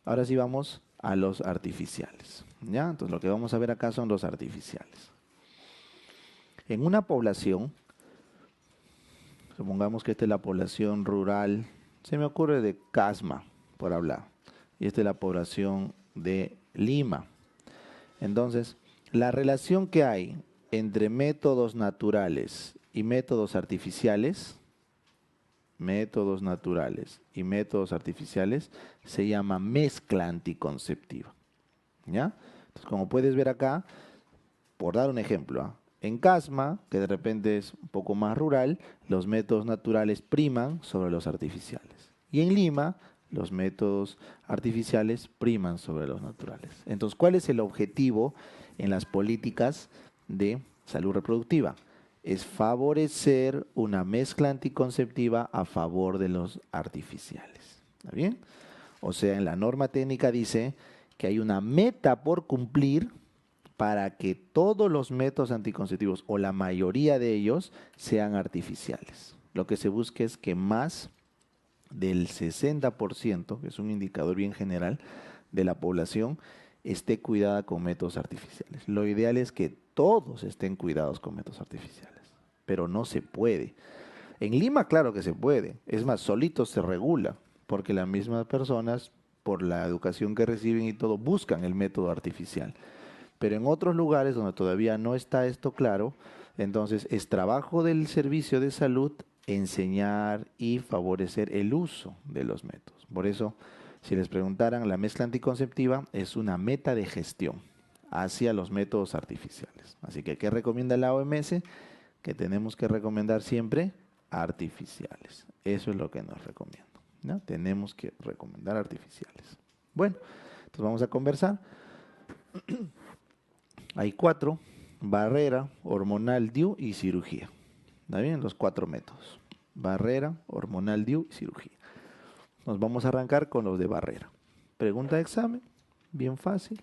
Ahora sí vamos a los artificiales. ¿Ya? Entonces lo que vamos a ver acá son los artificiales. En una población, supongamos que esta es la población rural, se me ocurre de Casma, por hablar, y esta es la población de Lima. Entonces, la relación que hay entre métodos naturales y métodos naturales y métodos artificiales, se llama mezcla anticonceptiva. ¿Ya? Entonces, como puedes ver acá, por dar un ejemplo, en Casma, que de repente es un poco más rural, los métodos naturales priman sobre los artificiales. Y en Lima, los métodos artificiales priman sobre los naturales. Entonces, ¿cuál es el objetivo en las políticas de salud reproductiva? Es favorecer una mezcla anticonceptiva a favor de los artificiales. ¿Está bien? O sea, en la norma técnica dice que hay una meta por cumplir para que todos los métodos anticonceptivos o la mayoría de ellos sean artificiales. Lo que se busca es que más del 60%, que es un indicador bien general de la población, esté cuidada con métodos artificiales. Lo ideal es que todos estén cuidados con métodos artificiales, pero no se puede. En Lima, claro que se puede. Es más, solito se regula, porque las mismas personas, por la educación que reciben y todo, buscan el método artificial. Pero en otros lugares donde todavía no está esto claro, entonces es trabajo del servicio de salud enseñar y favorecer el uso de los métodos. Por eso, si les preguntaran, la mezcla anticonceptiva es una meta de gestión hacia los métodos artificiales. Así que, ¿qué recomienda la OMS? Que tenemos que recomendar siempre artificiales. Eso es lo que nos recomiendo, ¿no? Tenemos que recomendar artificiales. Bueno, entonces vamos a conversar. Hay cuatro: barrera, hormonal, DIU y cirugía. ¿Está bien? Los cuatro métodos: barrera, hormonal, DIU y cirugía. Nos vamos a arrancar con los de barrera. Pregunta de examen, bien fácil.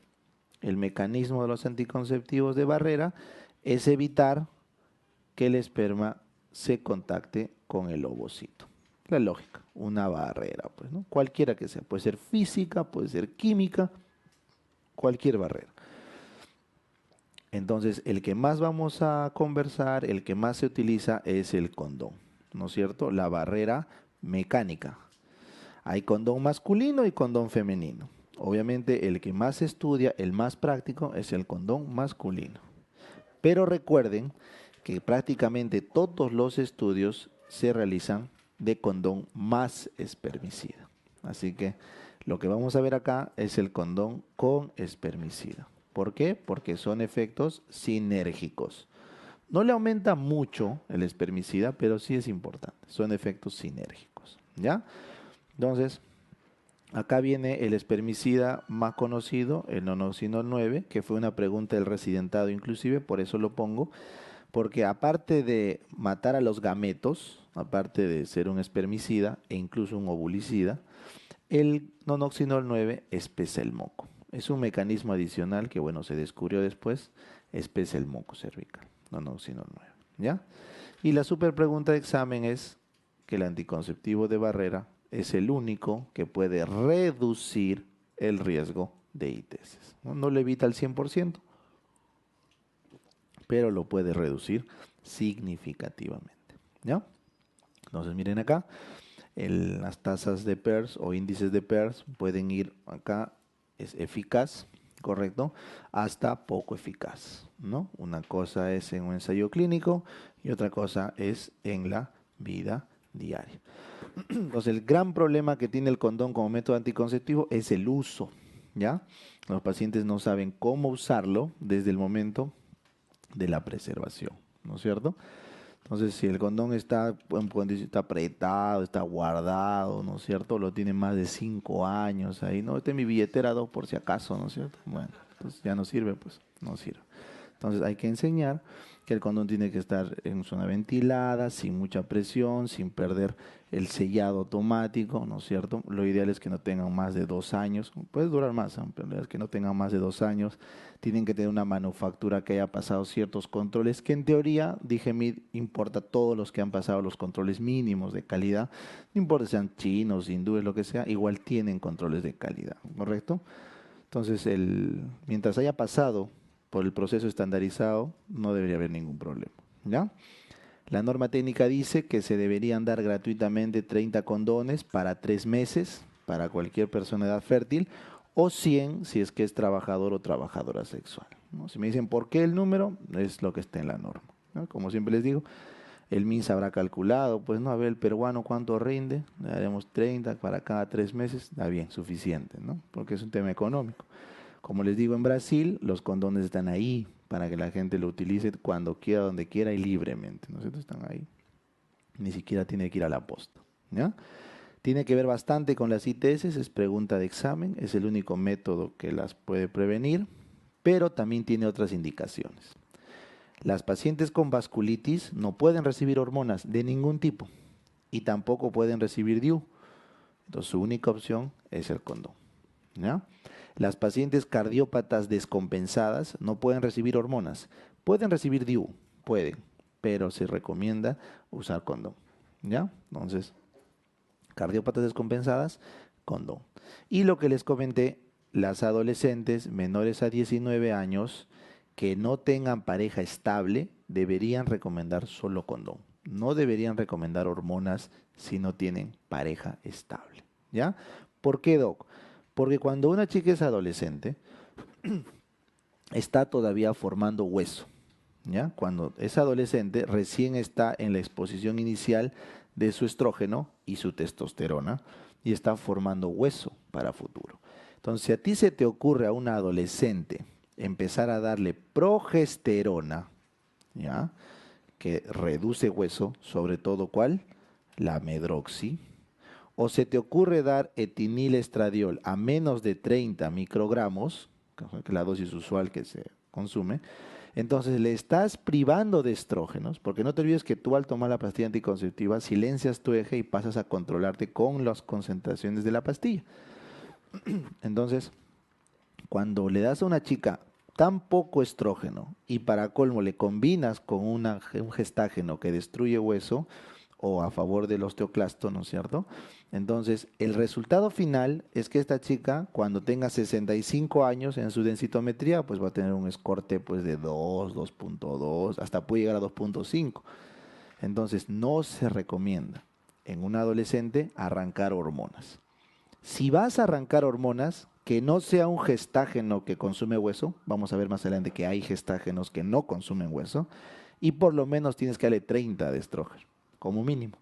El mecanismo de los anticonceptivos de barrera es evitar que el esperma se contacte con el ovocito. La lógica, una barrera, pues, ¿no? Cualquiera que sea, puede ser física, puede ser química, cualquier barrera. Entonces, el que más vamos a conversar, el que más se utiliza es el condón, ¿no es cierto? La barrera mecánica. Hay condón masculino y condón femenino. Obviamente, el que más se estudia, el más práctico, es el condón masculino. Pero recuerden que prácticamente todos los estudios se realizan de condón más espermicida. Así que lo que vamos a ver acá es el condón con espermicida. ¿Por qué? Porque son efectos sinérgicos. No le aumenta mucho el espermicida, pero sí es importante. Son efectos sinérgicos. ¿Ya? Entonces, acá viene el espermicida más conocido, el nonoxinol 9, que fue una pregunta del residentado inclusive, por eso lo pongo, porque aparte de matar a los gametos, aparte de ser un espermicida e incluso un ovulicida, el nonoxinol 9 espesa el moco. Es un mecanismo adicional que, bueno, se descubrió después, espesa el moco cervical, nonoxinol 9, ¿ya? Y la super pregunta de examen es que el anticonceptivo de barrera es el único que puede reducir el riesgo de ITS. No lo evita al 100%, pero lo puede reducir significativamente, ¿ya? Entonces miren acá, las tasas de PERS o índices de PERS pueden ir acá, es eficaz, correcto, hasta poco eficaz, ¿no? Una cosa es en un ensayo clínico y otra cosa es en la vida diaria. Entonces el gran problema que tiene el condón como método anticonceptivo es el uso, ¿ya? Los pacientes no saben cómo usarlo desde el momento de la preservación, ¿no es cierto? Entonces, si el condón está, está apretado, está guardado, ¿no es cierto? Lo tiene más de 5 años ahí, ¿no? Este es mi billetera 2 por si acaso, ¿no es cierto? Bueno, entonces ya no sirve, pues, no sirve. Entonces hay que enseñar que el condón tiene que estar en zona ventilada, sin mucha presión, sin perder el sellado automático, ¿no es cierto? Lo ideal es que no tengan más de 2 años, puede durar más, pero lo ideal es que no tengan más de 2 años. Tienen que tener una manufactura que haya pasado ciertos controles, que en teoría, dije, importa todos los que han pasado los controles mínimos de calidad, no importa si sean chinos, hindúes, lo que sea, igual tienen controles de calidad, ¿correcto? Entonces, mientras haya pasado por el proceso estandarizado, no debería haber ningún problema, ¿ya? La norma técnica dice que se deberían dar gratuitamente 30 condones para 3 meses para cualquier persona de edad fértil o 100 si es que es trabajador o trabajadora sexual, ¿no? Si me dicen por qué el número, es lo que está en la norma, ¿no? Como siempre les digo, el MINSA habrá calculado, pues no, a ver el peruano cuánto rinde, le daremos 30 para cada 3 meses, está bien, suficiente, ¿no? Porque es un tema económico. Como les digo, en Brasil los condones están ahí para que la gente lo utilice cuando quiera, donde quiera y libremente, ¿no es cierto? Están ahí. Ni siquiera tiene que ir a la posta, ¿ya? Tiene que ver bastante con las ITS, es pregunta de examen, es el único método que las puede prevenir, pero también tiene otras indicaciones. Las pacientes con vasculitis no pueden recibir hormonas de ningún tipo y tampoco pueden recibir DIU. Entonces su única opción es el condón, ¿ya? Las pacientes cardiópatas descompensadas no pueden recibir hormonas. Pueden recibir DIU, pueden, pero se recomienda usar condón, ¿ya? Entonces, cardiópatas descompensadas, condón. Y lo que les comenté, las adolescentes menores a 19 años que no tengan pareja estable deberían recomendar solo condón. No deberían recomendar hormonas si no tienen pareja estable, ¿ya? ¿Por qué, doc? Porque cuando una chica es adolescente, está todavía formando hueso, ¿ya? Cuando es adolescente, recién está en la exposición inicial de su estrógeno y su testosterona y está formando hueso para futuro. Entonces, si a ti se te ocurre a una adolescente empezar a darle progesterona, ¿ya? Que reduce hueso, sobre todo ¿cuál? La medroxi. O se te ocurre dar etinilestradiol a menos de 30 microgramos, que es la dosis usual que se consume, entonces le estás privando de estrógenos, porque no te olvides que tú al tomar la pastilla anticonceptiva silencias tu eje y pasas a controlarte con las concentraciones de la pastilla. Entonces, cuando le das a una chica tan poco estrógeno y para colmo le combinas con un gestágeno que destruye hueso o a favor del osteoclasto, ¿no es cierto? Entonces, el resultado final es que esta chica, cuando tenga 65 años en su densitometría, pues va a tener un escorte pues de 2, 2.2, hasta puede llegar a 2.5. Entonces, no se recomienda en un adolescente arrancar hormonas. Si vas a arrancar hormonas, que no sea un gestágeno que consume hueso, vamos a ver más adelante que hay gestágenos que no consumen hueso, y por lo menos tienes que darle 30 de estrógeno, como mínimo.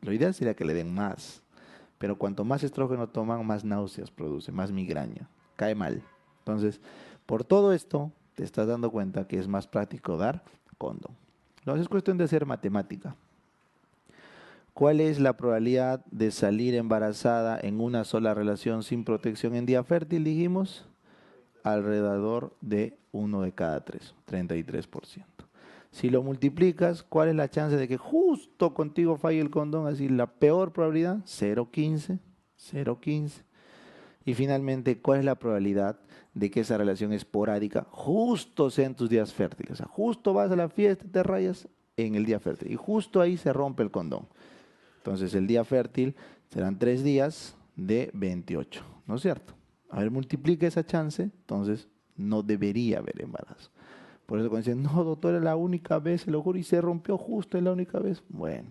Lo ideal sería que le den más, pero cuanto más estrógeno toman, más náuseas produce, más migraña, cae mal. Entonces, por todo esto, te estás dando cuenta que es más práctico dar condón. Entonces es cuestión de hacer matemática. ¿Cuál es la probabilidad de salir embarazada en una sola relación sin protección en día fértil? Dijimos, alrededor de 1 de cada 3, 33%. Si lo multiplicas, ¿cuál es la chance de que justo contigo falle el condón? Así, la peor probabilidad, 0,15, 0,15. Y finalmente, ¿cuál es la probabilidad de que esa relación esporádica justo sea en tus días fértiles? O sea, justo vas a la fiesta y te rayas en el día fértil. Y justo ahí se rompe el condón. Entonces el día fértil serán 3 días de 28, ¿no es cierto? A ver, multiplica esa chance, entonces no debería haber embarazo. Por eso cuando dicen, no, doctor, es la única vez, se lo juro, y se rompió justo en la única vez. Bueno,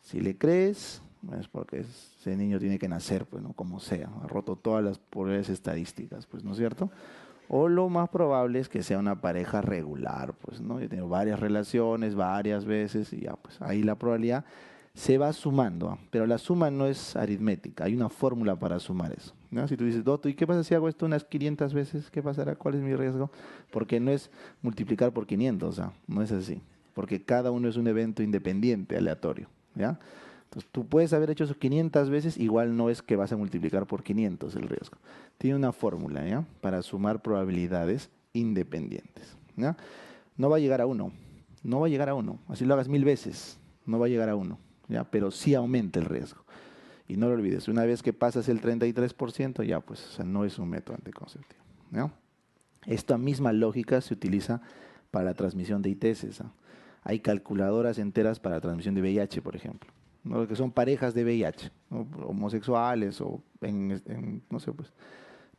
si le crees, es porque ese niño tiene que nacer, pues, ¿no? Como sea, ha roto todas las probabilidades estadísticas, pues, ¿no es cierto? O lo más probable es que sea una pareja regular, pues, ¿no? Yo tengo varias relaciones, varias veces, y ya, pues, ahí la probabilidad se va sumando, ¿ah? Pero la suma no es aritmética, hay una fórmula para sumar eso, ¿no? Si tú dices, doctor, ¿y qué pasa si hago esto unas 500 veces? ¿Qué pasará? ¿Cuál es mi riesgo? Porque no es multiplicar por 500, ¿ah? No es así, porque cada uno es un evento independiente, aleatorio, ¿ya? Entonces, tú puedes haber hecho eso 500 veces, igual no es que vas a multiplicar por 500 el riesgo. Tiene una fórmula, ¿ya? Para sumar probabilidades independientes. ¿ya? No va a llegar a 1, no va a llegar a 1. Así lo hagas 1000 veces, no va a llegar a 1, ¿ya? Pero sí aumenta el riesgo. Y no lo olvides, una vez que pasas el 33%, ya pues, o sea, no es un método anticonceptivo, ¿no? Esta misma lógica se utiliza para la transmisión de ITS. ¿Ah? Hay calculadoras enteras para la transmisión de VIH, por ejemplo, ¿no? Que son parejas de VIH, ¿no? Homosexuales o, no sé, pues,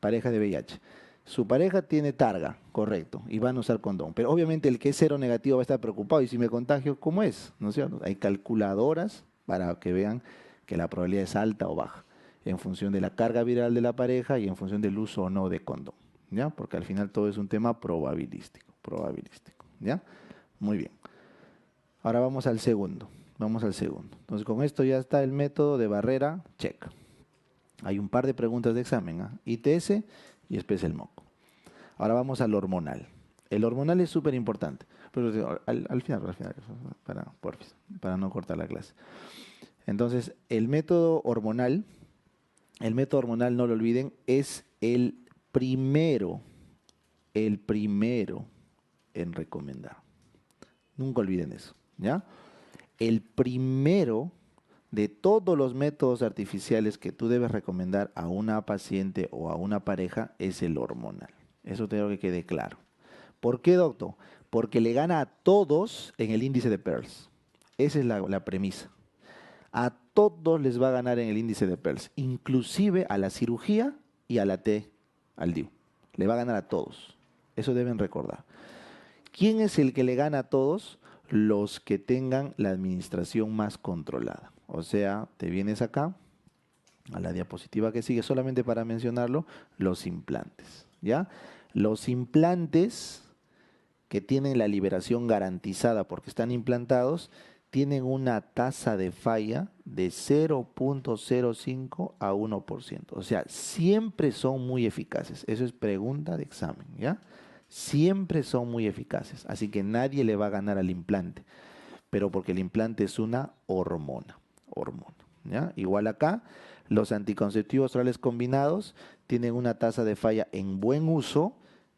pareja de VIH. Su pareja tiene targa, correcto, y van a usar condón. Pero obviamente el que es cero negativo va a estar preocupado. ¿Y si me contagio, cómo es? ¿No es cierto? Hay calculadoras para que vean que la probabilidad es alta o baja, en función de la carga viral de la pareja y en función del uso o no de condón. ¿Ya? Porque al final todo es un tema probabilístico, ¿ya? Muy bien. Ahora vamos al segundo, Entonces con esto ya está el método de barrera, check. Hay un par de preguntas de examen, ¿ah? ITS y después el moco. Ahora vamos al hormonal. El hormonal es súper importante, pero al final, para no cortar la clase. Entonces, el método hormonal, no lo olviden, es el primero en recomendar. Nunca olviden eso, ¿ya? El primero de todos los métodos artificiales que tú debes recomendar a una paciente o a una pareja es el hormonal. Eso tengo que quede claro. ¿Por qué, doctor? Porque le gana a todos en el índice de Pearls. Esa es la premisa. A todos les va a ganar en el índice de Pearls, inclusive a la cirugía y a la T, al DIU. Le va a ganar a todos. Eso deben recordar. ¿Quién es el que le gana a todos? Los que tengan la administración más controlada. O sea, te vienes acá, a la diapositiva que sigue, solamente para mencionarlo, los implantes. ¿Ya? Los implantes que tienen la liberación garantizada porque están implantados, tienen una tasa de falla de 0.05 a 1%. O sea, siempre son muy eficaces. Eso es pregunta de examen, ¿ya? Siempre son muy eficaces. Así que nadie le va a ganar al implante. Pero porque el implante es una hormona. ¿Ya? Igual acá, los anticonceptivos orales combinados tienen una tasa de falla en buen uso,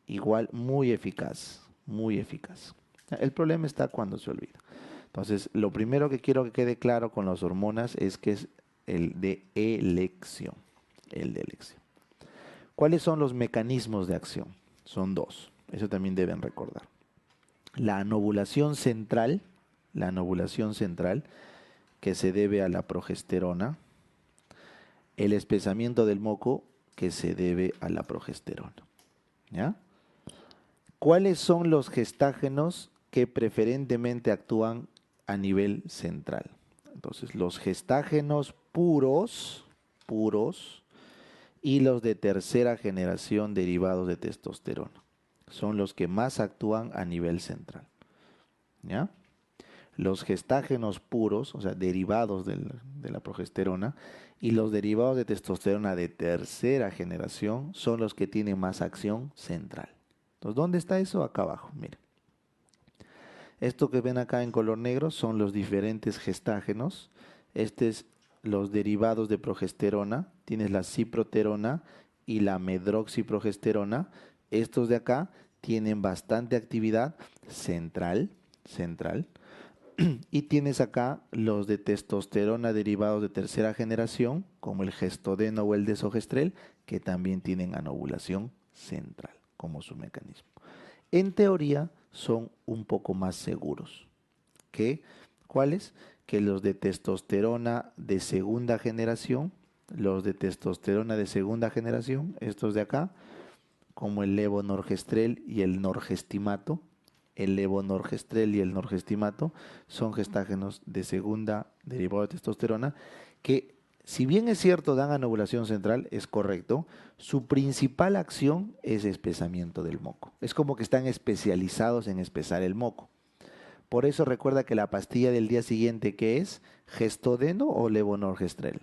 igual muy eficaz. Muy eficaz. El problema está cuando se olvida. Entonces, lo primero que quiero que quede claro con las hormonas es que es el de elección. El de elección. ¿Cuáles son los mecanismos de acción? Son dos. Eso también deben recordar. La anovulación central, que se debe a la progesterona. El espesamiento del moco, que se debe a la progesterona. ¿Ya? ¿Cuáles son los gestágenos que preferentemente actúan a nivel central? Entonces, los gestágenos puros y los de tercera generación derivados de testosterona son los que más actúan a nivel central. ¿Ya? Los gestágenos puros, o sea, derivados de la progesterona, y los derivados de testosterona de tercera generación son los que tienen más acción central. Entonces, ¿dónde está eso? Acá abajo, miren. Esto que ven acá en color negro son los diferentes gestágenos. Este es los derivados de progesterona. Tienes la ciproterona y la medroxiprogesterona. Estos de acá tienen bastante actividad central. Y tienes acá los de testosterona derivados de tercera generación, como el gestodeno o el desogestrel, que también tienen anovulación central como su mecanismo. En teoría son un poco más seguros que ¿cuáles? Que los de testosterona de segunda generación, estos de acá, como el levonorgestrel y el norgestimato. El levonorgestrel y el norgestimato son gestágenos de segunda derivado de testosterona que, si bien es cierto, dan anovulación central, es correcto, su principal acción es espesamiento del moco. Es como que están especializados en espesar el moco. Por eso recuerda que la pastilla del día siguiente, ¿qué es? ¿Gestodeno o levonorgestrel?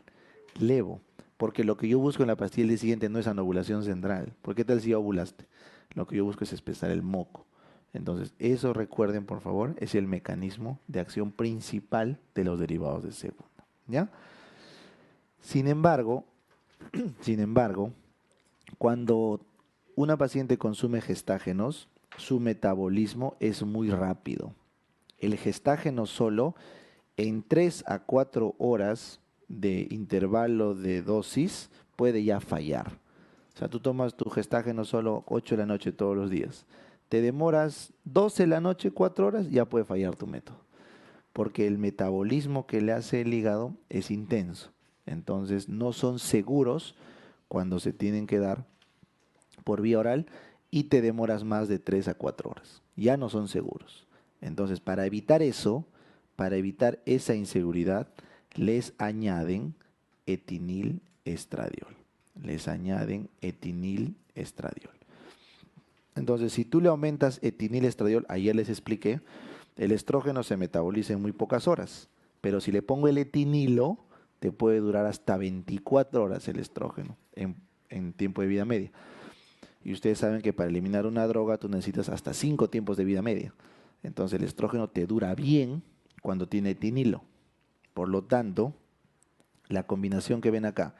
Levo, porque lo que yo busco en la pastilla del día siguiente no es anovulación central. ¿Por qué tal si ovulaste? Lo que yo busco es espesar el moco. Entonces, eso recuerden, por favor, es el mecanismo de acción principal de los derivados de segunda. ¿Ya? Sin embargo, cuando una paciente consume gestágenos, su metabolismo es muy rápido. El gestágeno solo, en 3 a 4 horas de intervalo de dosis, puede ya fallar. O sea, tú tomas tu gestágeno solo 8 de la noche todos los días. Te demoras 12 de la noche, 4 horas, ya puede fallar tu método. Porque el metabolismo que le hace el hígado es intenso. Entonces no son seguros cuando se tienen que dar por vía oral y te demoras más de 3 a 4 horas. Ya no son seguros. Entonces, para evitar eso, para evitar esa inseguridad, les añaden etinil estradiol. Les añaden etinil estradiol. Entonces, si tú le aumentas etinil estradiol, ayer les expliqué, el estrógeno se metaboliza en muy pocas horas. Pero si le pongo el etinilo, te puede durar hasta 24 horas el estrógeno en tiempo de vida media. Y ustedes saben que para eliminar una droga tú necesitas hasta 5 tiempos de vida media. Entonces el estrógeno te dura bien cuando tiene etinilo. Por lo tanto, la combinación que ven acá,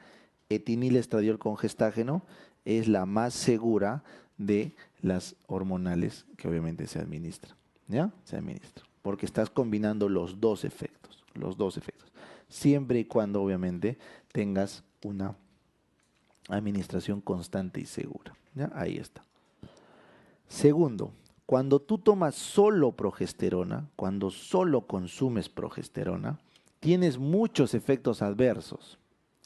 etinil estradiol con gestágeno, es la más segura de las hormonales que obviamente se administran. ¿Ya? Se administra. Porque estás combinando los dos efectos. Los dos efectos. Siempre y cuando obviamente tengas una administración constante y segura. ¿Ya? Ahí está. Segundo, cuando tú tomas solo progesterona, cuando solo consumes progesterona, tienes muchos efectos adversos.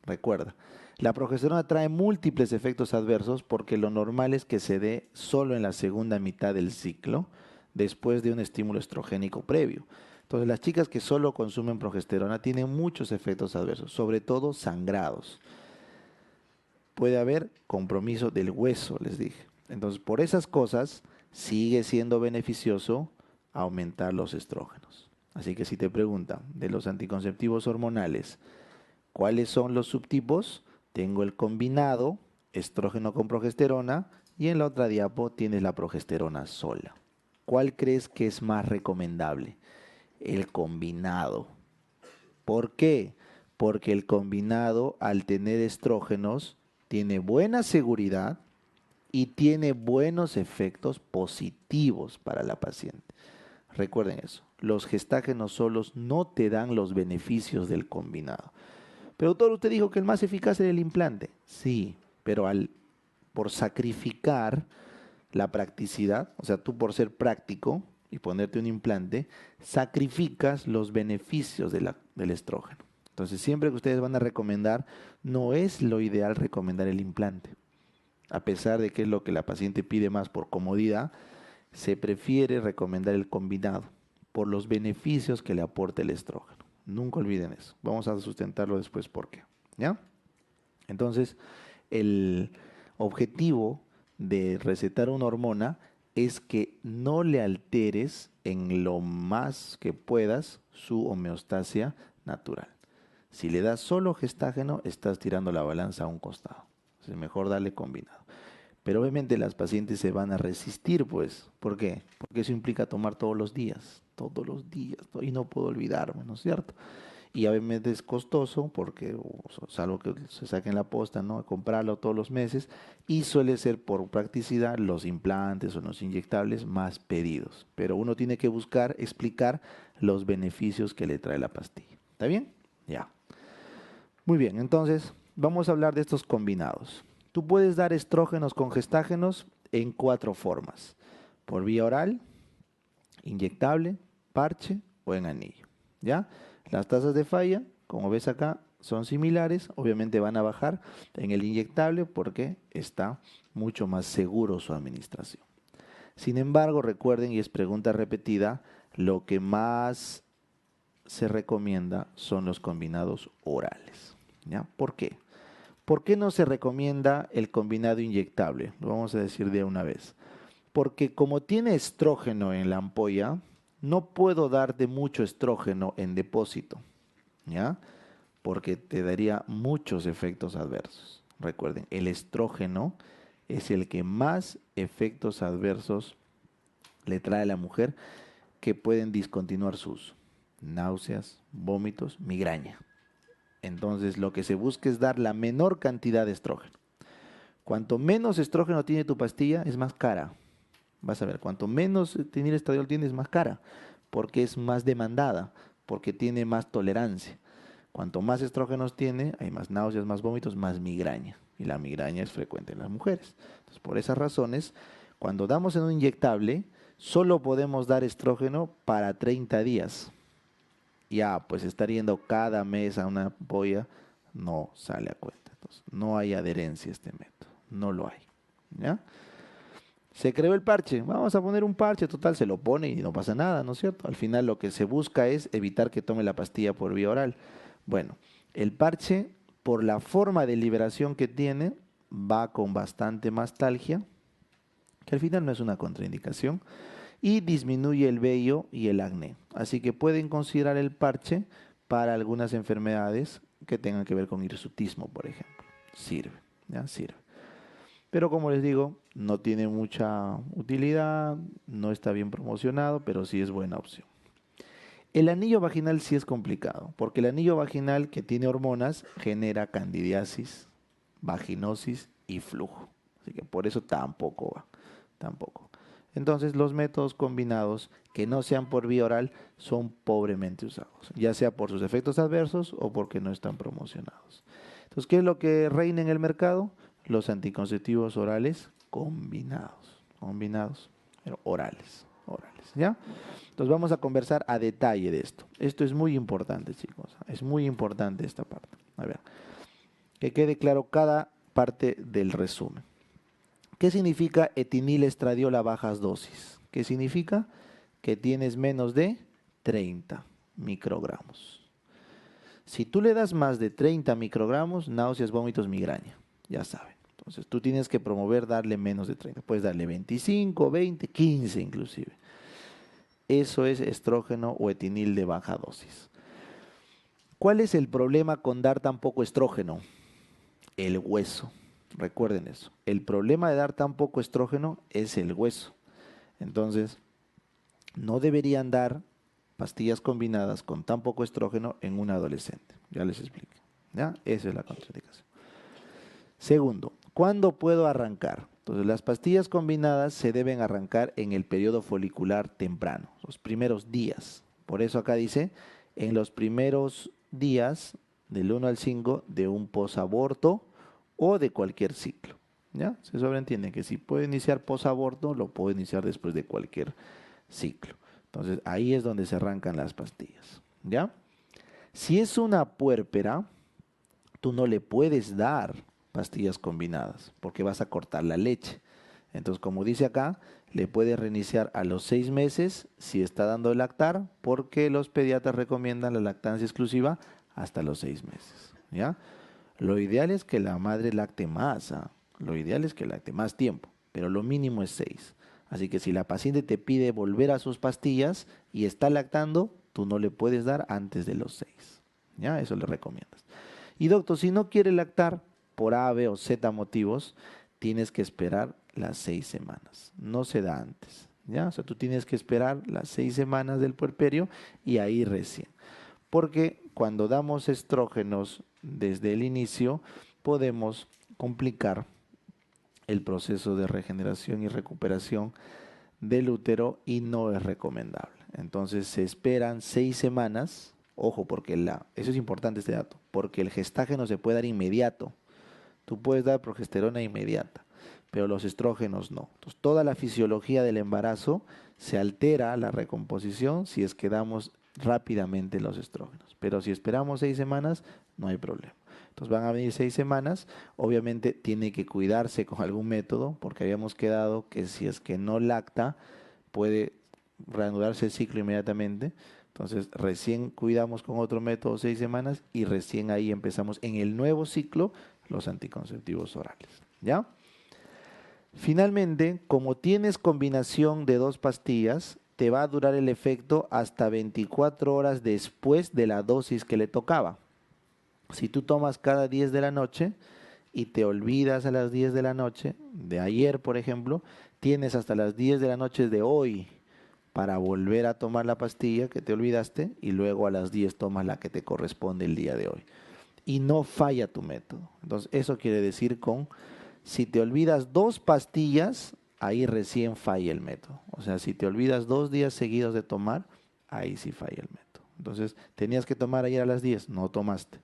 Recuerda, la progesterona trae múltiples efectos adversos porque lo normal es que se dé solo en la segunda mitad del ciclo, después de un estímulo estrogénico previo. Entonces, las chicas que solo consumen progesterona tienen muchos efectos adversos, sobre todo sangrados. Puede haber compromiso del hueso, les dije. Entonces, por esas cosas, sigue siendo beneficioso aumentar los estrógenos. Así que si te preguntan de los anticonceptivos hormonales, ¿cuáles son los subtipos? Tengo el combinado, estrógeno con progesterona, y en la otra diapo tienes la progesterona sola. ¿Cuál crees que es más recomendable? El combinado. ¿Por qué? Porque el combinado, al tener estrógenos, tiene buena seguridad y tiene buenos efectos positivos para la paciente. Recuerden eso, los gestágenos solos no te dan los beneficios del combinado. Pero doctor, usted dijo que el más eficaz era el implante. Sí, pero por sacrificar la practicidad, o sea, tú por ser práctico y ponerte un implante, sacrificas los beneficios del estrógeno. Entonces, siempre que ustedes van a recomendar, no es lo ideal recomendar el implante. A pesar de que es lo que la paciente pide más por comodidad, se prefiere recomendar el combinado por los beneficios que le aporta el estrógeno. Nunca olviden eso. Vamos a sustentarlo después por qué. ¿Ya? Entonces, el objetivo de recetar una hormona es que no le alteres en lo más que puedas su homeostasia natural. Si le das solo gestágeno, estás tirando la balanza a un costado. Es mejor darle combinado. Pero obviamente las pacientes se van a resistir, pues. ¿Por qué? Porque eso implica tomar todos los días, y no puedo olvidarme, ¿no es cierto? Y obviamente es costoso porque, salvo que se saquen la posta, ¿no? Comprarlo todos los meses, y suele ser por practicidad los implantes o los inyectables más pedidos. Pero uno tiene que buscar explicar los beneficios que le trae la pastilla. ¿Está bien? Ya. Muy bien, entonces vamos a hablar de estos combinados. Tú puedes dar estrógenos con gestágenos en 4 formas: por vía oral, inyectable, parche o en anillo. ¿Ya? Las tasas de falla, como ves acá, son similares. Obviamente van a bajar en el inyectable porque está mucho más seguro su administración. Sin embargo, recuerden, y es pregunta repetida, lo que más se recomienda son los combinados orales. ¿Ya? ¿Por qué? ¿Por qué no se recomienda el combinado inyectable? Lo vamos a decir de una vez. Porque como tiene estrógeno en la ampolla, no puedo darte mucho estrógeno en depósito, ¿ya? Porque te daría muchos efectos adversos. Recuerden, el estrógeno es el que más efectos adversos le trae a la mujer, que pueden discontinuar su uso: náuseas, vómitos, migraña. Entonces, lo que se busca es dar la menor cantidad de estrógeno. Cuanto menos estrógeno tiene tu pastilla, es más cara. Vas a ver, cuanto menos etinilestradiol tienes, más cara, porque es más demandada, porque tiene más tolerancia. Cuanto más estrógenos tiene, hay más náuseas, más vómitos, más migraña. Y la migraña es frecuente en las mujeres. Entonces, por esas razones, cuando damos en un inyectable, solo podemos dar estrógeno para 30 días. Ya, pues estar yendo cada mes a una ampolla no sale a cuenta. Entonces, no hay adherencia a este método. No lo hay. ¿Ya? Se creó el parche. Vamos a poner un parche. Total, se lo pone y no pasa nada, ¿no es cierto? Al final lo que se busca es evitar que tome la pastilla por vía oral. Bueno, el parche, por la forma de liberación que tiene, va con bastante mastalgia, que al final no es una contraindicación, y disminuye el vello y el acné. Así que pueden considerar el parche para algunas enfermedades que tengan que ver con hirsutismo, por ejemplo. Sirve, ¿ya? Sirve. Pero como les digo, no tiene mucha utilidad, no está bien promocionado, pero sí es buena opción. El anillo vaginal sí es complicado, porque el anillo vaginal que tiene hormonas genera candidiasis, vaginosis y flujo. Así que por eso tampoco va, tampoco. Entonces los métodos combinados que no sean por vía oral son pobremente usados, ya sea por sus efectos adversos o porque no están promocionados. Entonces, ¿qué es lo que reina en el mercado? Los anticonceptivos orales combinados, pero orales, ¿ya? Entonces vamos a conversar a detalle de esto. Esto es muy importante, chicos. Es muy importante esta parte. A ver, que quede claro cada parte del resumen. ¿Qué significa etinilestradiol a bajas dosis? ¿Qué significa? Que tienes menos de 30 microgramos. Si tú le das más de 30 microgramos, náuseas, vómitos, migraña. Ya saben. Entonces tú tienes que promover darle menos de 30. Puedes darle 25, 20, 15 inclusive. Eso es estrógeno o etinil de baja dosis. ¿Cuál es el problema con dar tan poco estrógeno? El hueso. Recuerden eso. El problema de dar tan poco estrógeno es el hueso. Entonces, no deberían dar pastillas combinadas con tan poco estrógeno en un adolescente. Ya les explico. ¿Ya? Esa es la contraindicación. Segundo, ¿cuándo puedo arrancar? Entonces, las pastillas combinadas se deben arrancar en el periodo folicular temprano, los primeros días. Por eso acá dice, en los primeros días, del 1 al 5, de un posaborto o de cualquier ciclo. ¿Ya? Se sobreentiende que si puede iniciar posaborto, lo puede iniciar después de cualquier ciclo. Entonces, ahí es donde se arrancan las pastillas. ¿Ya? Si es una puérpera, tú no le puedes dar pastillas combinadas porque vas a cortar la leche. Entonces, como dice acá, le puedes reiniciar a los 6 meses si está dando de lactar, porque los pediatras recomiendan la lactancia exclusiva hasta los 6 meses. ¿Ya? Lo ideal es que la madre lacte más, lo ideal es que lacte más tiempo, pero lo mínimo es 6. Así que si la paciente te pide volver a sus pastillas y está lactando, tú no le puedes dar antes de los 6. ¿Ya? Eso le recomiendas. Y doctor, si no quiere lactar por A, B o Z motivos, tienes que esperar las 6 semanas. No se da antes. ¿Ya? O sea, tú tienes que esperar las 6 semanas del puerperio y ahí recién. Porque cuando damos estrógenos desde el inicio, podemos complicar el proceso de regeneración y recuperación del útero y no es recomendable. Entonces se esperan 6 semanas. Ojo, porque eso es importante este dato, porque el gestágeno se puede dar inmediato. Tú puedes dar progesterona inmediata, pero los estrógenos no. Entonces, toda la fisiología del embarazo se altera la recomposición si es que damos rápidamente los estrógenos. Pero si esperamos 6 semanas, no hay problema. Entonces van a venir 6 semanas, obviamente tiene que cuidarse con algún método, porque habíamos quedado que si es que no lacta, puede reanudarse el ciclo inmediatamente. Entonces recién cuidamos con otro método 6 semanas y recién ahí empezamos en el nuevo ciclo los anticonceptivos orales. ¿Ya? Finalmente, como tienes combinación de 2 pastillas, te va a durar el efecto hasta 24 horas después de la dosis que le tocaba. Si tú tomas cada 10 de la noche y te olvidas a las 10 de la noche, de ayer por ejemplo, tienes hasta las 10 de la noche de hoy para volver a tomar la pastilla que te olvidaste y luego a las 10 tomas la que te corresponde el día de hoy. Y no falla tu método. Entonces, eso quiere decir si te olvidas 2 pastillas, ahí recién falla el método. O sea, si te olvidas 2 días seguidos de tomar, ahí sí falla el método. Entonces, tenías que tomar ayer a las 10, no tomaste.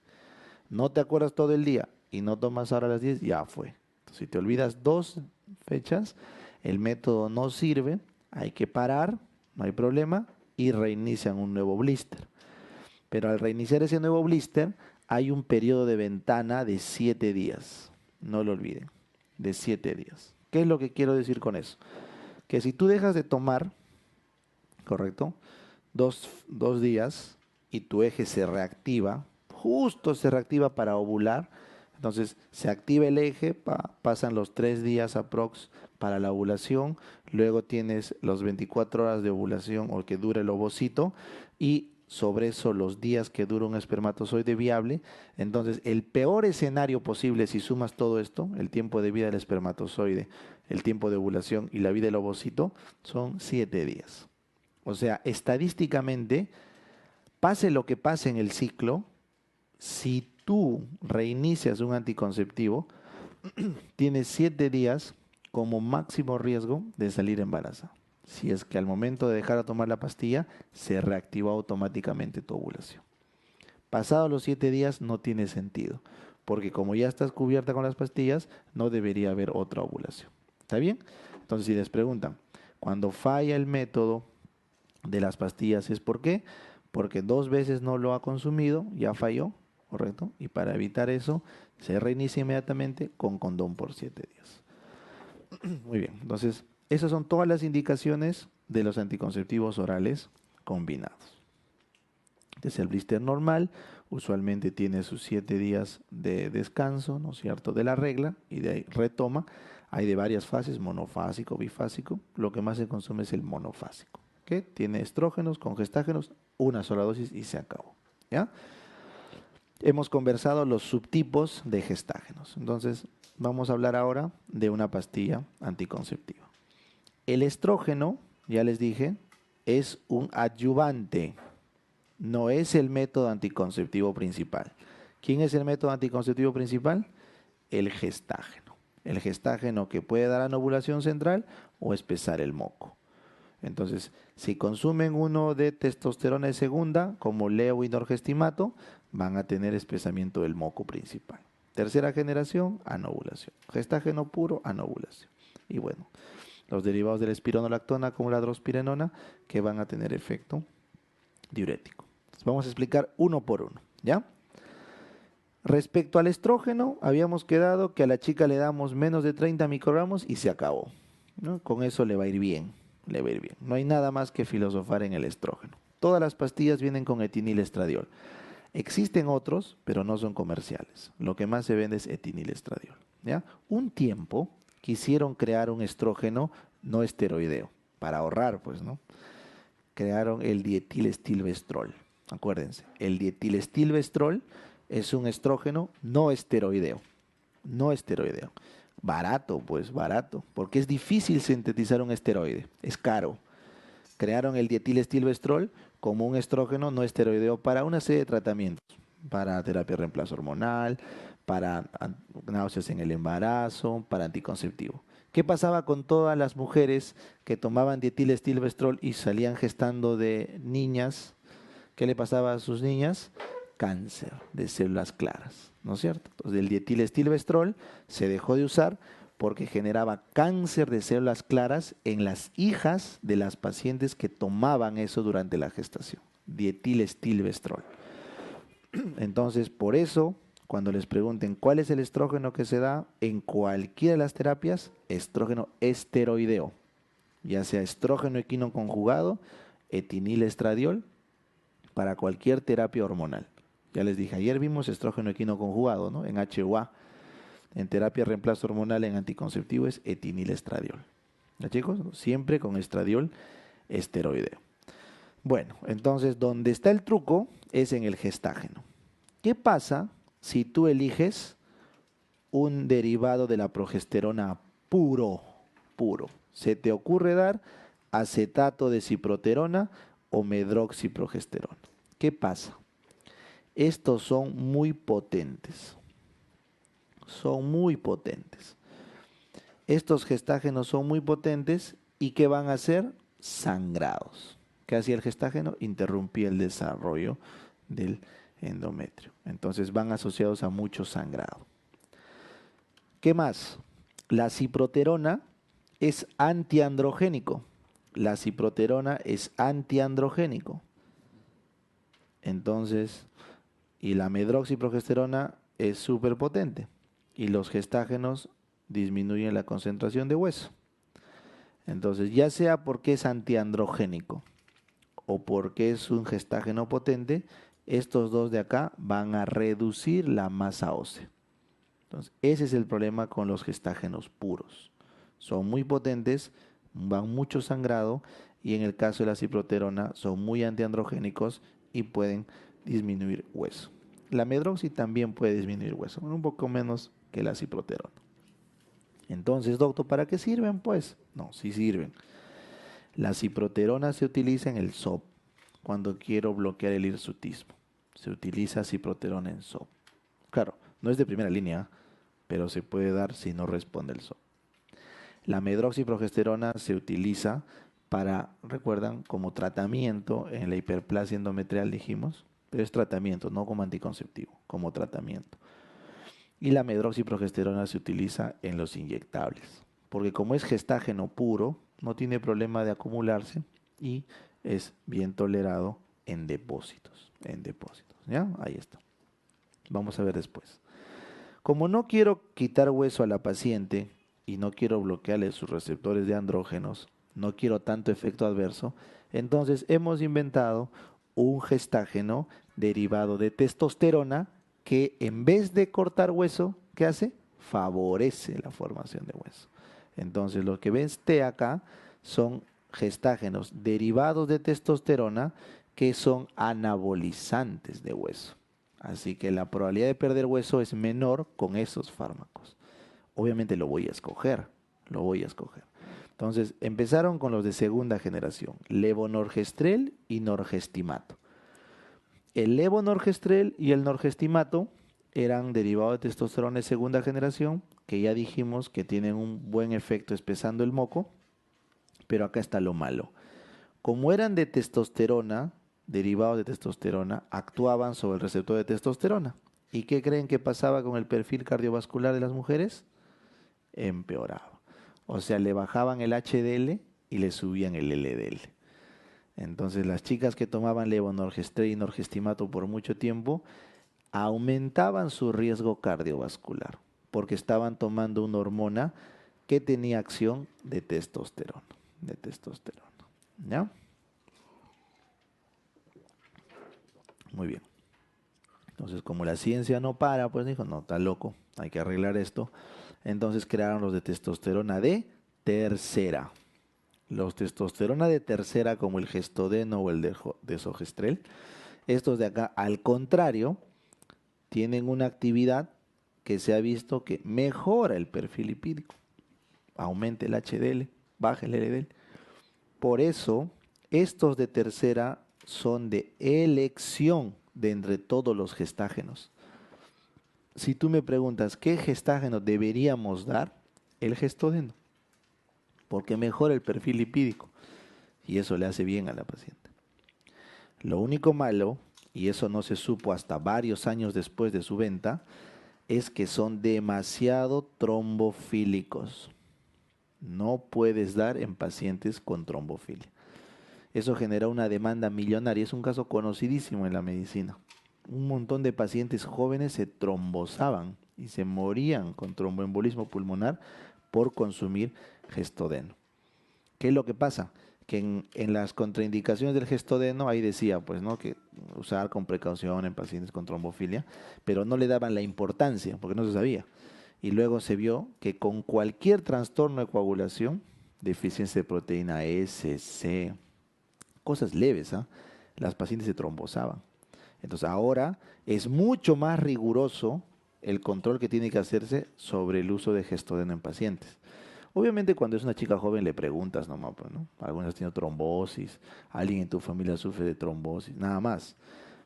No te acuerdas todo el día y no tomas ahora a las 10, ya fue. Entonces, si te olvidas 2 fechas, el método no sirve, hay que parar, no hay problema, y reinician un nuevo blister. Pero al reiniciar ese nuevo blister, hay un periodo de ventana de 7 días. No lo olviden, de 7 días. ¿Qué es lo que quiero decir con eso? Que si tú dejas de tomar, ¿correcto? Dos días y tu eje se reactiva, justo se reactiva para ovular, entonces se activa el eje, pasan los 3 días aprox para la ovulación, luego tienes los 24 horas de ovulación o que dure el ovocito y sobre eso los días que dura un espermatozoide viable. Entonces el peor escenario posible si sumas todo esto, el tiempo de vida del espermatozoide, el tiempo de ovulación y la vida del ovocito, son 7 días. O sea, estadísticamente, pase lo que pase en el ciclo, si tú reinicias un anticonceptivo, tienes 7 días como máximo riesgo de salir embarazada. Si es que al momento de dejar de tomar la pastilla, se reactiva automáticamente tu ovulación. Pasados los 7 días no tiene sentido, porque como ya estás cubierta con las pastillas, no debería haber otra ovulación. ¿Está bien? Entonces, si les preguntan, cuando falla el método de las pastillas, ¿es por qué? Porque 2 veces no lo ha consumido, ya falló, ¿correcto? Y para evitar eso, se reinicia inmediatamente con condón por 7 días. Muy bien, entonces, esas son todas las indicaciones de los anticonceptivos orales combinados. Este es el blister normal, usualmente tiene sus 7 días de descanso, ¿no es cierto?, de la regla, y de ahí retoma. Hay de varias fases, monofásico, bifásico. Lo que más se consume es el monofásico, que tiene estrógenos con gestágenos, una sola dosis y se acabó. ¿Ya? Hemos conversado los subtipos de gestágenos. Entonces, vamos a hablar ahora de una pastilla anticonceptiva. El estrógeno, ya les dije, es un adyuvante, no es el método anticonceptivo principal. ¿Quién es el método anticonceptivo principal? El gestágeno. El gestágeno que puede dar anovulación central o espesar el moco. Entonces, si consumen uno de testosterona de segunda, como leo y norgestimato, van a tener espesamiento del moco principal. Tercera generación, anovulación. Gestágeno puro, anovulación. Y bueno, los derivados de la espironolactona como la drospirenona que van a tener efecto diurético. Entonces, vamos a explicar uno por uno, ¿ya? Respecto al estrógeno, habíamos quedado que a la chica le damos menos de 30 microgramos y se acabó, ¿no? Con eso le va a ir bien, le va a ir bien. No hay nada más que filosofar en el estrógeno. Todas las pastillas vienen con etinilestradiol. Existen otros, pero no son comerciales. Lo que más se vende es etinilestradiol, ¿ya? Un tiempo quisieron crear un estrógeno no esteroideo, para ahorrar, pues, ¿no? Crearon el dietilestilbestrol. Acuérdense, el dietilestilbestrol es un estrógeno no esteroideo. No esteroideo. Barato, pues barato, porque es difícil sintetizar un esteroide, es caro. Crearon el dietilestilbestrol como un estrógeno no esteroideo para una serie de tratamientos, para terapia de reemplazo hormonal, para náuseas en el embarazo, para anticonceptivo. ¿Qué pasaba con todas las mujeres que tomaban dietilestilbestrol y salían gestando de niñas? ¿Qué le pasaba a sus niñas? Cáncer de células claras, ¿no es cierto? Entonces, el dietilestilbestrol se dejó de usar porque generaba cáncer de células claras en las hijas de las pacientes que tomaban eso durante la gestación. Dietilestilbestrol. Entonces, por eso, cuando les pregunten cuál es el estrógeno que se da en cualquiera de las terapias, estrógeno esteroideo, ya sea estrógeno equino conjugado, etinilestradiol, para cualquier terapia hormonal. Ya les dije, ayer vimos estrógeno equino conjugado, ¿no? En HUA. En terapia de reemplazo hormonal en anticonceptivo es etinilestradiol. ¿Ya, chicos? Siempre con estradiol esteroideo. Bueno, entonces, donde está el truco es en el gestágeno. ¿Qué pasa si tú eliges un derivado de la progesterona puro? ¿Se te ocurre dar acetato de ciproterona o medroxiprogesterona? ¿Qué pasa? Estos son muy potentes. Son muy potentes. estos gestágenos son muy potentes y ¿qué van a hacer? Sangrados. ¿Qué hacía el gestágeno? Interrumpía el desarrollo del endometrio. Entonces van asociados a mucho sangrado. ¿Qué más? La ciproterona es antiandrogénico. La ciproterona es antiandrogénico. Entonces, y la medroxiprogesterona es súper potente. Y los gestágenos disminuyen la concentración de hueso. Entonces, ya sea porque es antiandrogénico o porque es un gestágeno potente, estos dos de acá van a reducir la masa ósea. Entonces, ese es el problema con los gestágenos puros. Son muy potentes, van mucho sangrado y en el caso de la ciproterona son muy antiandrogénicos y pueden disminuir hueso. La medroxi también puede disminuir hueso, un poco menos que la ciproterona. Entonces, doctor, ¿para qué sirven? Pues, no, sí sirven. La ciproterona se utiliza en el SOP, cuando quiero bloquear el hirsutismo. Se utiliza ciproterona en SOP. Claro, no es de primera línea, pero se puede dar si no responde el SOP. La medroxiprogesterona se utiliza para, recuerdan, como tratamiento en la hiperplasia endometrial, dijimos, pero es tratamiento, no como anticonceptivo, como tratamiento. Y la medroxiprogesterona se utiliza en los inyectables, porque como es gestágeno puro, no tiene problema de acumularse y es bien tolerado en depósitos, ¿ya? Ahí está. Vamos a ver después. Como no quiero quitar hueso a la paciente y no quiero bloquearle sus receptores de andrógenos, no quiero tanto efecto adverso, entonces hemos inventado un gestágeno derivado de testosterona que en vez de cortar hueso, ¿qué hace? Favorece la formación de hueso. Entonces lo que ves acá son gestágenos derivados de testosterona que son anabolizantes de hueso. Así que la probabilidad de perder hueso es menor con esos fármacos. Obviamente lo voy a escoger, lo voy a escoger. Entonces empezaron con los de segunda generación, levonorgestrel y norgestimato. El levonorgestrel y el norgestimato eran derivados de testosterona de segunda generación, que ya dijimos que tienen un buen efecto espesando el moco, pero acá está lo malo. Como eran de testosterona, derivados de testosterona, actuaban sobre el receptor de testosterona. ¿Y qué creen que pasaba con el perfil cardiovascular de las mujeres? Empeoraba. O sea, le bajaban el HDL y le subían el LDL. Entonces, las chicas que tomaban levonorgestrel y norgestimato por mucho tiempo aumentaban su riesgo cardiovascular porque estaban tomando una hormona que tenía acción de testosterona, ¿ya? Muy bien. Entonces, como la ciencia no para, pues dijo, no, está loco, hay que arreglar esto. Entonces crearon los de testosterona de tercera. Los testosterona de tercera, como el gestodeno o el desogestrel, estos de acá, al contrario, tienen una actividad que se ha visto que mejora el perfil lipídico. Aumenta el HDL, baja el LDL. Por eso, estos de tercera son de elección de entre todos los gestágenos. Si tú me preguntas qué gestágeno deberíamos dar, el gestodeno, porque mejora el perfil lipídico y eso le hace bien a la paciente. Lo único malo, y eso no se supo hasta varios años después de su venta, es que son demasiado trombofílicos. No puedes dar en pacientes con trombofilia. Eso genera una demanda millonaria. Es un caso conocidísimo en la medicina. Un montón de pacientes jóvenes se trombosaban y se morían con tromboembolismo pulmonar por consumir gestodeno. ¿Qué es lo que pasa? Que en las contraindicaciones del gestodeno, ahí decía, pues, ¿no? Que usar con precaución en pacientes con trombofilia, pero no le daban la importancia, porque no se sabía. Y luego se vio que con cualquier trastorno de coagulación, deficiencia de proteína S, C, cosas leves, ¿ah? Las pacientes se trombosaban. Entonces ahora es mucho más riguroso el control que tiene que hacerse sobre el uso de gestodeno en pacientes. Obviamente cuando es una chica joven le preguntas nomás, pues, ¿no? Algunas tienen trombosis, alguien en tu familia sufre de trombosis, nada más.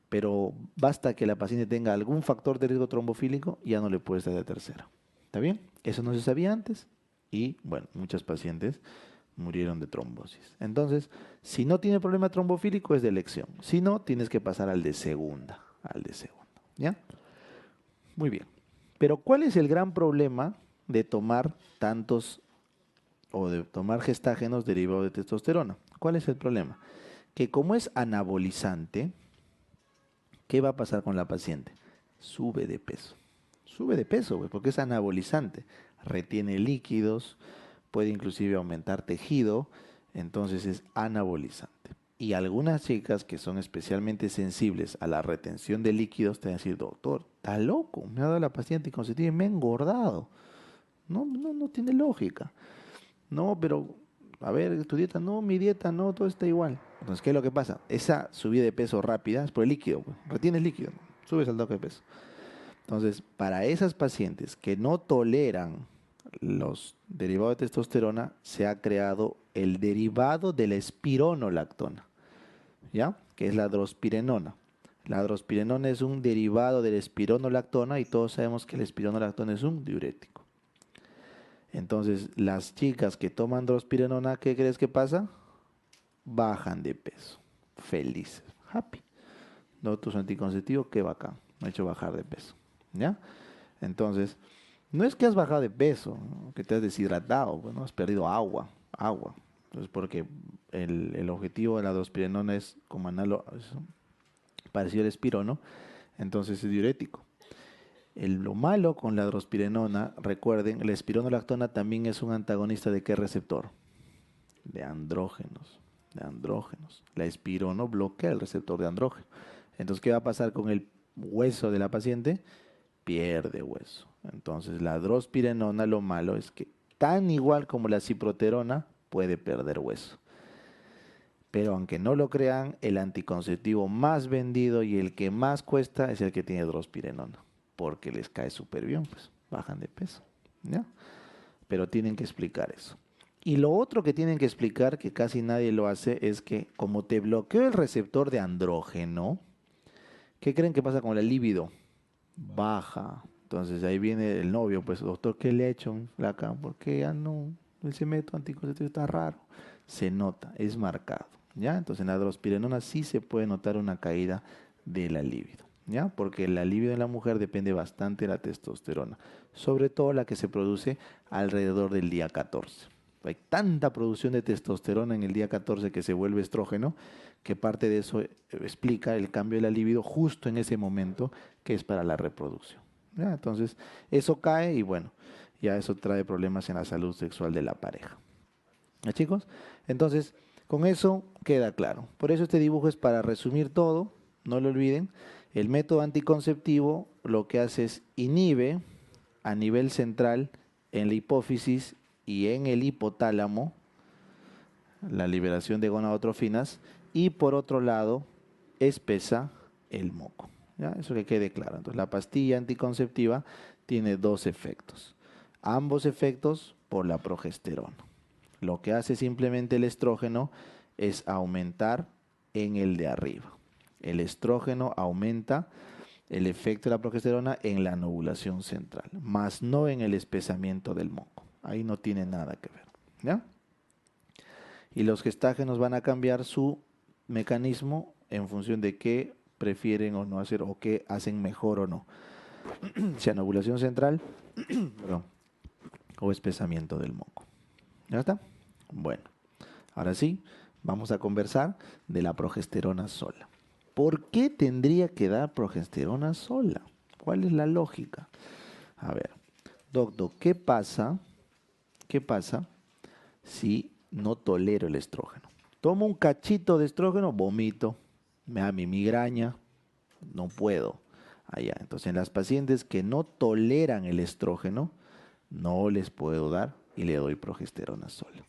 Pero basta que la paciente tenga algún factor de riesgo trombofílico, ya no le puedes dar de tercera. ¿Está bien? Eso no se sabía antes. y, bueno, muchas pacientes murieron de trombosis. Entonces, si no tiene problema trombofílico es de elección. Si no, tienes que pasar al de segunda. ¿Ya? Muy bien. Pero ¿cuál es el gran problema de tomar tantos o de tomar gestágenos derivados de testosterona? ¿Cuál es el problema? Que como es anabolizante, ¿qué va a pasar con la paciente? Sube de peso. Sube de peso, güey, porque es anabolizante. Retiene líquidos, puede inclusive aumentar tejido, entonces es anabolizante. Y algunas chicas que son especialmente sensibles a la retención de líquidos te van a decir, doctor, está loco, me ha dado la pastilla anticonceptiva y me he engordado. No tiene lógica. No, pero, a ver, tu dieta, no, mi dieta, no, todo está igual. Entonces, ¿qué es lo que pasa? Esa subida de peso rápida es por el líquido, pues. Retienes líquido, subes al toque de peso. Entonces, para esas pacientes que no toleran los derivados de testosterona, se ha creado el derivado de la espironolactona, ¿ya? Que es la drospirenona. La drospirenona es un derivado de la espironolactona y todos sabemos que la espironolactona es un diurético. Entonces, las chicas que toman drospirenona, ¿qué crees que pasa? Bajan de peso. Felices. Happy. Otros anticonceptivos, qué bacán. Me ha hecho bajar de peso. ¿Ya? Entonces, no es que has bajado de peso, ¿no? Que te has deshidratado, bueno, has perdido agua. Entonces, porque el objetivo de la drospirenona es como parecido al espirono, entonces es diurético. Lo malo con la drospirenona, recuerden, la espironolactona también es un antagonista de qué receptor? De andrógenos. La espirono bloquea el receptor de andrógeno. Entonces, ¿qué va a pasar con el hueso de la paciente? Pierde hueso. Entonces, la drospirenona, lo malo es que tan igual como la ciproterona, puede perder hueso. Pero aunque no lo crean, el anticonceptivo más vendido y el que más cuesta es el que tiene drospirenona, porque les cae súper bien, pues bajan de peso, ¿ya? Pero tienen que explicar eso. Y lo otro que tienen que explicar, que casi nadie lo hace, es que como te bloqueo el receptor de andrógeno, ¿qué creen que pasa con la libido? Baja. Entonces ahí viene el novio, pues doctor, ¿qué le ha hecho, mi flaca? ¿Por qué ya no? Ese método anticonceptivo está raro. Se nota, es marcado, ¿ya? Entonces en la drospirenona sí se puede notar una caída de la libido, ¿ya? Porque la libido en la mujer depende bastante de la testosterona, sobre todo la que se produce alrededor del día 14. Hay tanta producción de testosterona en el día 14 que se vuelve estrógeno, que parte de eso explica el cambio de la libido justo en ese momento que es para la reproducción, ¿ya? Entonces, eso cae y bueno, ya eso trae problemas en la salud sexual de la pareja. ¿Ya, chicos? Entonces, con eso queda claro. Por eso este dibujo es para resumir todo, no lo olviden. El método anticonceptivo lo que hace es inhibe a nivel central en la hipófisis y en el hipotálamo la liberación de gonadotrofinas y por otro lado espesa el moco. ¿Ya? Eso que quede claro. Entonces la pastilla anticonceptiva tiene dos efectos. Ambos efectos por la progesterona. Lo que hace simplemente el estrógeno es aumentar en el de arriba. El estrógeno aumenta el efecto de la progesterona en la anovulación central, más no en el espesamiento del moco. Ahí no tiene nada que ver, ¿ya? Y los gestágenos van a cambiar su mecanismo en función de qué prefieren o no hacer o qué hacen mejor o no. Si anovulación central perdón, o espesamiento del moco. ¿Ya está? Bueno, ahora sí, vamos a conversar de la progesterona sola. ¿Por qué tendría que dar progesterona sola? ¿Cuál es la lógica? A ver, doctor, ¿qué pasa? ¿Qué pasa si no tolero el estrógeno? Tomo un cachito de estrógeno, vomito, me da mi migraña, no puedo. Allá. Entonces, en las pacientes que no toleran el estrógeno, no les puedo dar y le doy progesterona sola.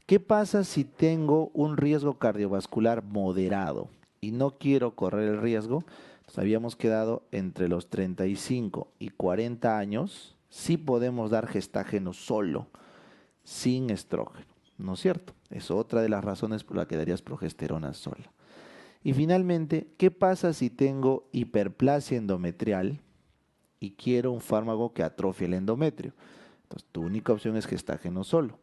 ¿Qué pasa si tengo un riesgo cardiovascular moderado y no quiero correr el riesgo? Nos habíamos quedado entre los 35 y 40 años, sí podemos dar gestágeno solo, sin estrógeno, ¿no es cierto? Es otra de las razones por la que darías progesterona sola. Y finalmente, ¿qué pasa si tengo hiperplasia endometrial y quiero un fármaco que atrofie el endometrio? Entonces, tu única opción es gestágeno solo.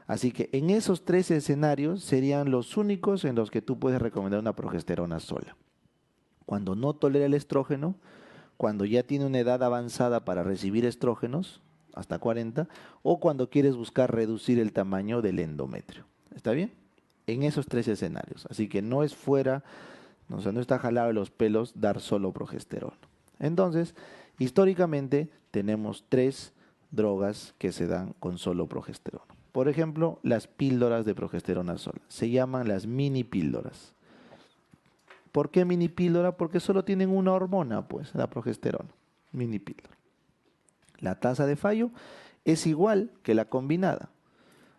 Así que en esos 3 escenarios serían los únicos en los que tú puedes recomendar una progesterona sola. Cuando no tolera el estrógeno, cuando ya tiene una edad avanzada para recibir estrógenos, hasta 40, o cuando quieres buscar reducir el tamaño del endometrio. ¿Está bien? En esos 3 escenarios. Así que no es fuera, o sea, no está jalado de los pelos dar solo progesterona. Entonces, históricamente tenemos 3 drogas que se dan con solo progesterona. Por ejemplo, las píldoras de progesterona sola. Se llaman las mini píldoras. ¿Por qué mini píldora? Porque solo tienen una hormona, pues, la progesterona. Mini píldora. La tasa de fallo es igual que la combinada.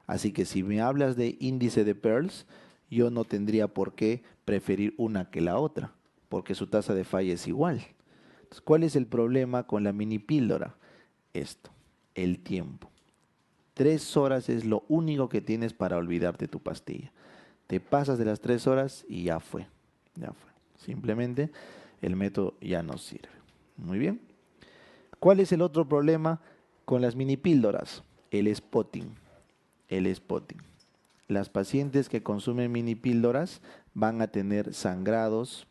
Así que si me hablas de índice de Pearls, yo no tendría por qué preferir una que la otra, porque su tasa de fallo es igual. Entonces, ¿cuál es el problema con la mini píldora? Esto, el tiempo. 3 horas es lo único que tienes para olvidarte tu pastilla. Te pasas de las 3 horas y ya fue. Ya fue. Simplemente el método ya no sirve. Muy bien. ¿Cuál es el otro problema con las mini píldoras? El spotting. El spotting. Las pacientes que consumen mini píldoras van a tener sangrados.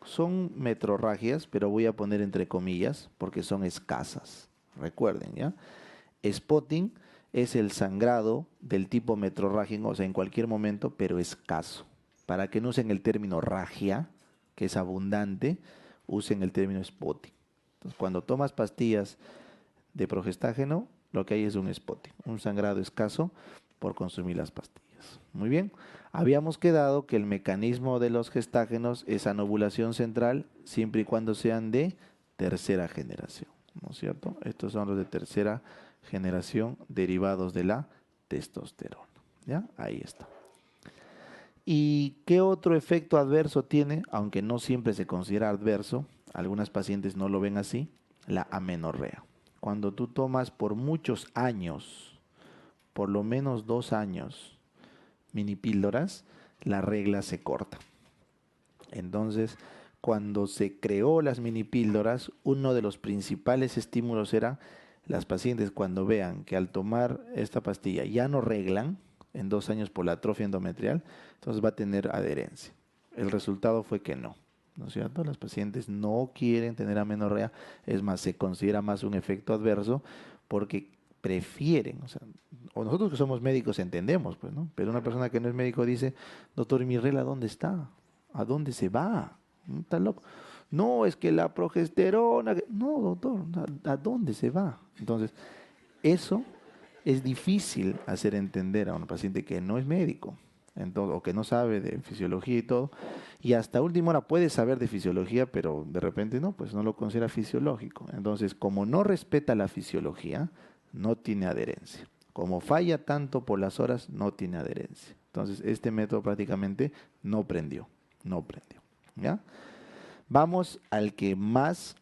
Son metrorragias, pero voy a poner entre comillas porque son escasas. Recuerden, ¿ya? Spotting es el sangrado del tipo metrorrágico, o sea, en cualquier momento, pero escaso. Para que no usen el término ragia, que es abundante, usen el término spotting. Entonces, cuando tomas pastillas de progestágeno, lo que hay es un spotting, un sangrado escaso por consumir las pastillas. Muy bien, habíamos quedado que el mecanismo de los gestágenos es anovulación central, siempre y cuando sean de tercera generación, ¿no es cierto? Estos son los de tercera generación derivados de la testosterona. ¿Ya? Ahí está. ¿Y qué otro efecto adverso tiene? Aunque no siempre se considera adverso, algunas pacientes no lo ven así, la amenorrea. Cuando tú tomas por muchos años, por lo menos 2 años, mini píldoras, la regla se corta. Entonces, cuando se creó las mini píldoras, uno de los principales estímulos era las pacientes cuando vean que al tomar esta pastilla ya no reglan en 2 años por la atrofia endometrial, entonces va a tener adherencia. El resultado fue que no, ¿no es cierto? Las pacientes no quieren tener amenorrea, es más, se considera más un efecto adverso porque prefieren, o nosotros que somos médicos entendemos, pues, ¿no? Pero una persona que no es médico dice, doctor, ¿y mi regla dónde está? ¿A dónde se va? ¿Está loco? No, es que la progesterona. No, doctor, ¿a dónde se va? Entonces, eso es difícil hacer entender a un paciente que no es médico, entonces, o que no sabe de fisiología y todo, y hasta última hora puede saber de fisiología, pero de repente no, pues no lo considera fisiológico. Entonces, como no respeta la fisiología, no tiene adherencia. Como falla tanto por las horas, no tiene adherencia. Entonces, este método prácticamente no prendió, no prendió. ¿Ya? Vamos al que más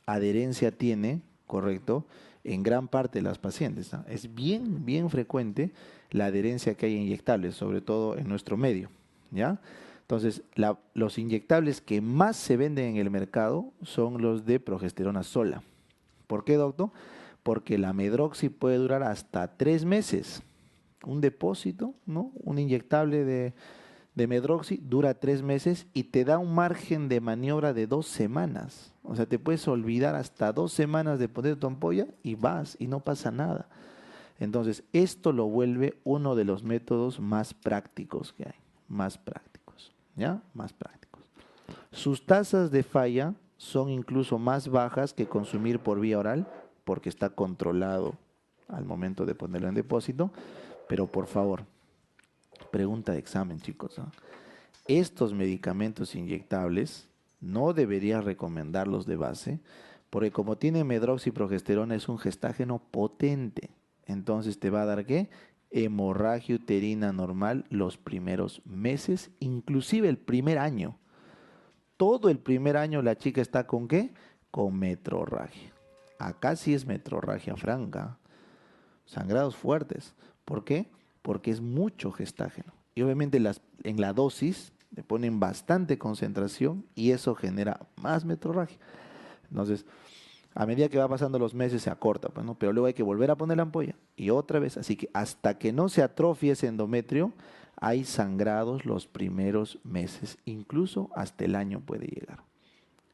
adherencia tiene, ¿correcto? En gran parte de las pacientes, ¿no? Es bien frecuente la adherencia que hay a inyectables, sobre todo en nuestro medio, ¿ya? Entonces, los inyectables que más se venden en el mercado son los de progesterona sola. ¿Por qué, doctor? Porque la medroxi puede durar hasta 3 meses. Un depósito, ¿no? Un inyectable de medroxi dura 3 meses y te da un margen de maniobra de 2 semanas. O sea, te puedes olvidar hasta 2 semanas de poner tu ampolla y vas y no pasa nada. Entonces, esto lo vuelve uno de los métodos más prácticos que hay. Más prácticos, ¿ya? Más prácticos. Sus tasas de falla son incluso más bajas que consumir por vía oral, porque está controlado al momento de ponerlo en depósito. Pero por favor, pregunta de examen, chicos, ¿no? Estos medicamentos inyectables no deberías recomendarlos de base, porque como tiene medroxiprogesterona es un gestágeno potente. Entonces te va a dar ¿qué? Hemorragia uterina normal los primeros meses, inclusive el primer año. Todo el primer año la chica está ¿con qué? Con metrorragia. Acá sí es metrorragia franca. Sangrados fuertes. ¿Por qué? Porque es mucho gestágeno. Y obviamente en la dosis le ponen bastante concentración y eso genera más metrorragia. Entonces, A medida que va pasando los meses se acorta, pues, ¿no? Pero luego hay que volver a poner la ampolla y otra vez. Así que hasta que no se atrofie ese endometrio, hay sangrados los primeros meses, incluso hasta el año puede llegar.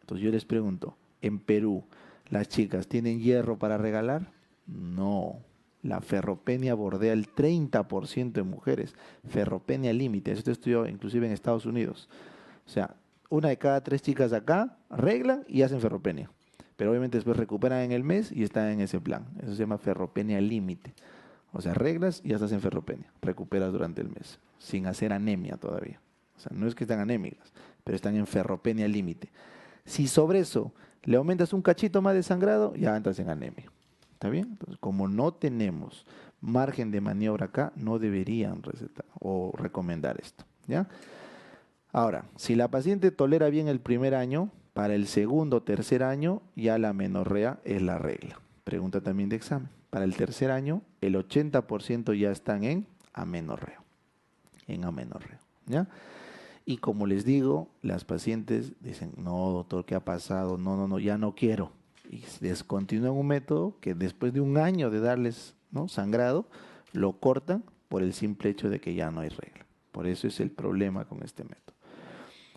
Entonces yo les pregunto, ¿en Perú las chicas tienen hierro para regalar? No. La ferropenia bordea el 30% de mujeres. Ferropenia límite. Esto estudió inclusive en Estados Unidos. O sea, una de cada 3 chicas acá arreglan y hacen ferropenia. Pero obviamente después recuperan en el mes y están en ese plan. Eso se llama ferropenia límite. O sea, arreglas y ya estás en ferropenia. Recuperas durante el mes, sin hacer anemia todavía. O sea, no es que están anémicas, pero están en ferropenia límite. Si sobre eso le aumentas un cachito más de sangrado, ya entras en anemia. ¿Está bien? Entonces, como no tenemos margen de maniobra acá, no deberían recetar o recomendar esto. ¿Ya? Ahora, si la paciente tolera bien el primer año, para el segundo o tercer año ya la menorrea es la regla. Pregunta también de examen. Para el tercer año, el 80% ya están en amenorreo. En amenorreo. ¿Ya? Y como les digo, las pacientes dicen, no, doctor, ¿qué ha pasado? No, no, no, ya no quiero. Y descontinúan un método que después de un año de darles, ¿no?, sangrado, lo cortan por el simple hecho de que ya no hay regla. Por eso es el problema con este método.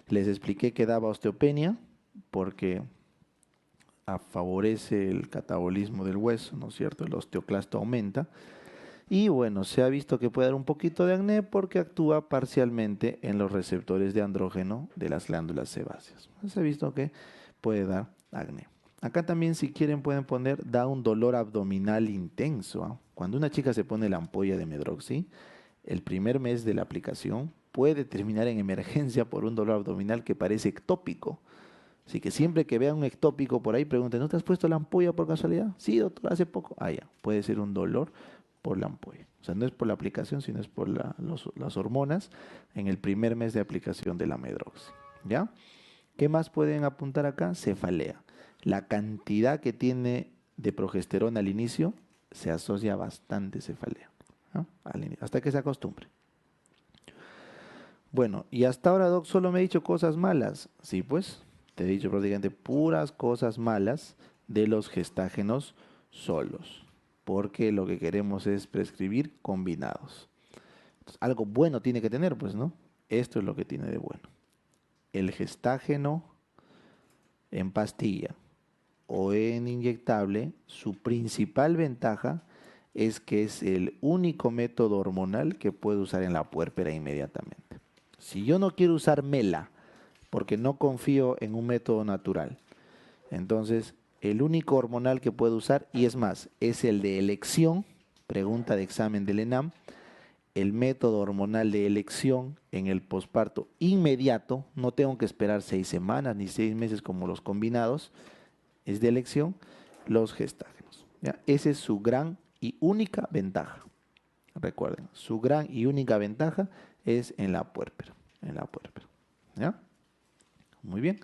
Les expliqué que daba osteopenia porque favorece el catabolismo del hueso, ¿no es cierto? El osteoclasto aumenta. Y bueno, se ha visto que puede dar un poquito de acné porque actúa parcialmente en los receptores de andrógeno de las glándulas sebáceas. Se ha visto que puede dar acné. Acá también, si quieren, pueden poner, da un dolor abdominal intenso, ¿ah? Cuando una chica se pone la ampolla de Medroxy, el primer mes de la aplicación puede terminar en emergencia por un dolor abdominal que parece ectópico. Así que siempre que vean un ectópico por ahí, pregunten, ¿no te has puesto la ampolla por casualidad? Sí, doctor, hace poco. Ah, ya, puede ser un dolor por la ampolla. O sea, no es por la aplicación, sino es por las hormonas en el primer mes de aplicación de la Medroxy. ¿Ya? ¿Qué más pueden apuntar acá? Cefalea. La cantidad que tiene de progesterona al inicio se asocia bastante cefalea, ¿no? Hasta que se acostumbre. Bueno, y hasta ahora, Doc, solo me he dicho cosas malas. Sí, pues, te he dicho prácticamente puras cosas malas de los gestágenos solos, porque lo que queremos es prescribir combinados. Entonces, algo bueno tiene que tener, pues, ¿no? Esto es lo que tiene de bueno. El gestágeno en pastilla o en inyectable, su principal ventaja es que es el único método hormonal que puede usar en la puérpera inmediatamente. Si yo no quiero usar mela, porque no confío en un método natural, entonces el único hormonal que puedo usar, y es más, es el de elección, pregunta de examen del ENAM, el método hormonal de elección en el posparto inmediato, no tengo que esperar 6 semanas ni 6 meses como los combinados, es de elección, los gestágenos. ¿Ya? Esa es su gran y única ventaja. Recuerden, su gran y única ventaja es en la puérpera. En la puérpera. ¿Ya? Muy bien.